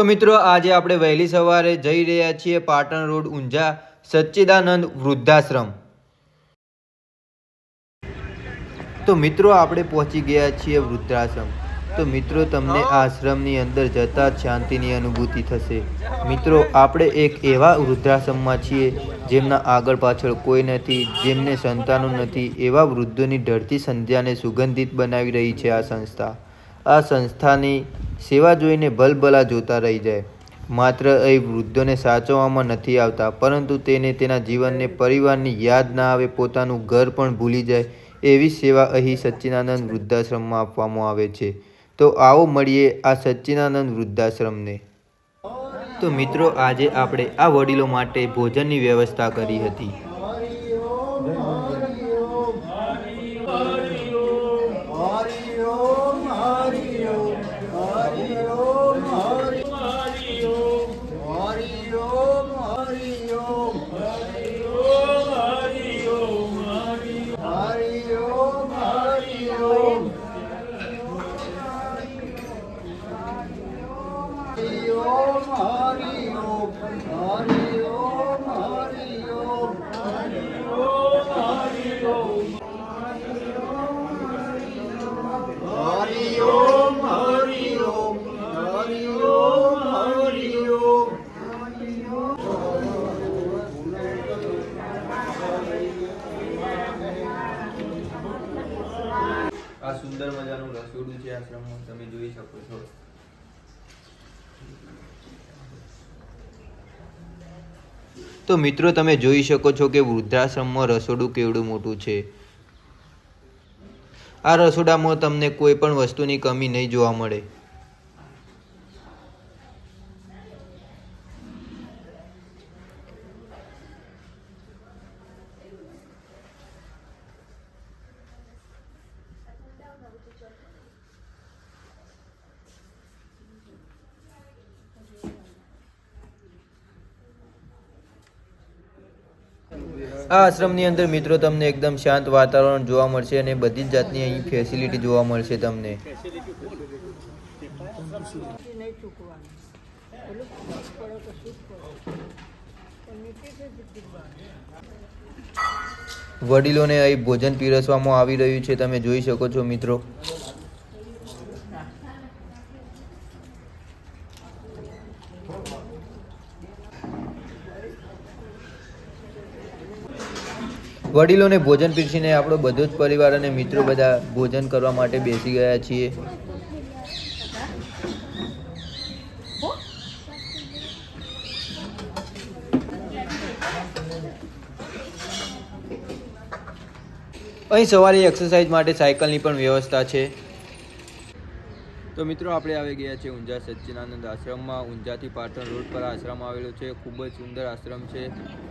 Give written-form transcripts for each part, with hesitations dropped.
તો મિત્રો આજે આપણે વહેલી સવારે જઈ રહ્યા છીએ પાટણ રોડ ઊંઝા સચ્ચિદાનંદ વૃદ્ધાશ્રમ। તો મિત્રો આપણે પહોંચી ગયા છીએ વૃદ્ધાશ્રમ। તો મિત્રો તમને આ આશ્રમની અંદર જતા જ શાંતિની અનુભૂતિ થશે। મિત્રો આપણે એક એવા વૃદ્ધાશ્રમમાં છીએ જેમના આગળ પાછળ કોઈ નથી, જેમને સંતાનો નથી, એવા વૃદ્ધોની ઢળતી સંધ્યાને સુગંધિત બનાવી રહી છે આ સંસ્થા। આ સંસ્થાની સેવા જોઈને ભલભલા જોતા રહી જાય। માત્ર અહીં વૃદ્ધોને સાચવવામાં નથી આવતા, પરંતુ તેને તેના જીવનને પરિવારની યાદ ના આવે, પોતાનું ઘર પણ ભૂલી જાય એવી સેવા અહીં સચ્ચિદાનંદ વૃદ્ધાશ્રમમાં આપવામાં આવે છે। તો આવો મળીએ આ સચ્ચિદાનંદ વૃદ્ધાશ્રમને। તો મિત્રો આજે આપણે આ વડીલો માટે ભોજનની વ્યવસ્થા કરી હતી। આ સુંદર મજાનું રસોડું છે આશ્રમમાં, તમે જોઈ શકો છો। તો મિત્રો તમે જોઈ શકો છો કે વૃદ્ધાશ્રમમાં રસોડું કેવડું મોટું છે। આ રસોડામાં તમને કોઈ પણ વસ્તુની કમી નહીં જોવા મળે। આ આશ્રમની અંદર મિત્રો તમને એકદમ શાંત વાતાવરણ જોવા મળશે અને બધી જ જાતની અહીં ફેસિલિટી જોવા મળશે તમને। વડીલોને અહીં ભોજન પીરસવામાં આવી રહ્યું છે, તમે જોઈ શકો છો મિત્રો। વડીલોને ભોજન પીરસીને આપણો બધો જ પરિવાર અને મિત્રો બધા ભોજન કરવા માટે બેસી ગયા છીએ। અહીં સવારે એક્સરસાઇઝ માટે સાયકલની પણ વ્યવસ્થા છે। તો મિત્રો આપણે આવી ગયા છે ઊંઝા સચ્ચિદાનંદ આશ્રમમાં। ઊંઝાથી પાટણ રોડ પર આશ્રમ આવેલો છે। ખૂબ જ સુંદર આશ્રમ છે,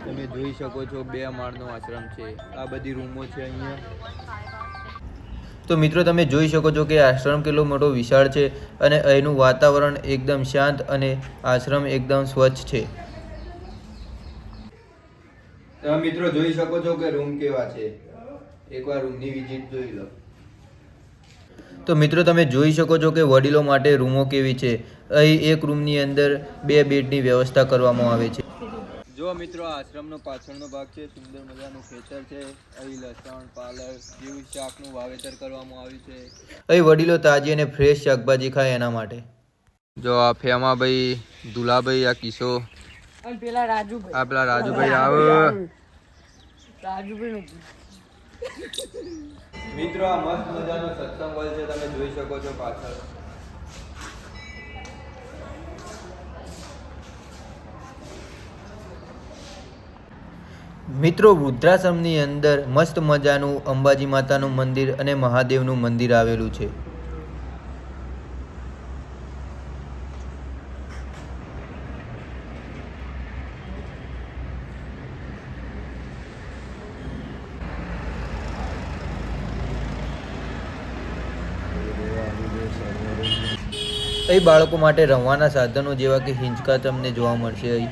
તમે જોઈ શકો છો। 2 માળનો આશ્રમ છે। આ બધી રૂમો છે અહીંયા। તો મિત્રો તમે જોઈ શકો છો કે આશ્રમ કેટલો મોટો વિશાળ છે અને અહીંનું વાતાવરણ એકદમ શાંત અને આશ્રમ એકદમ સ્વચ્છ છે। તમે મિત્રો જોઈ શકો છો કે રૂમ કેવા છે, એકવાર રૂમની વિઝિટ જોઈ લો। તો મિત્રો તમે જોઈ શકો છો કે વડીલો માટે રૂમો કેવી છે। અહીં એક રૂમની અંદર 2 બેડની વ્યવસ્થા કરવામાં આવે છે। જો મિત્રો આ આશ્રમનો પાછળનો ભાગ છે, સુંદર મજાનું ખેતર છે। અહીં લસણ, પાલક જેવું શાકનું વાવેતર કરવામાં આવ્યું છે। અહીં વડીલો તાજી અને ફ્રેશ શાકભાજી ખાય એના માટે। જો આ ફેમાભાઈ, દુલાભાઈ, આ કિશો, આ પેલા રાજુભાઈ આવે। મિત્રો આ મસ્ત મજાનો સત્સંગ હોલ છે, તમે જોઈ શકો છો પાછળ। મિત્રો વૃદ્ધાશ્રમની અંદર મસ્ત મજાનું અંબાજી માતાનું મંદિર અને મહાદેવનું મંદિર આવેલું છે। અહીં બાળકો માટે રમવાના સાધનો જેવા કે હિંચકા તમને જોવા મળશે અહીં।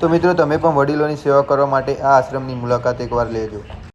તો મિત્રો તમે પણ વડીલોની સેવા કરવા માટે આ આશ્રમની મુલાકાત એકવાર લેજો।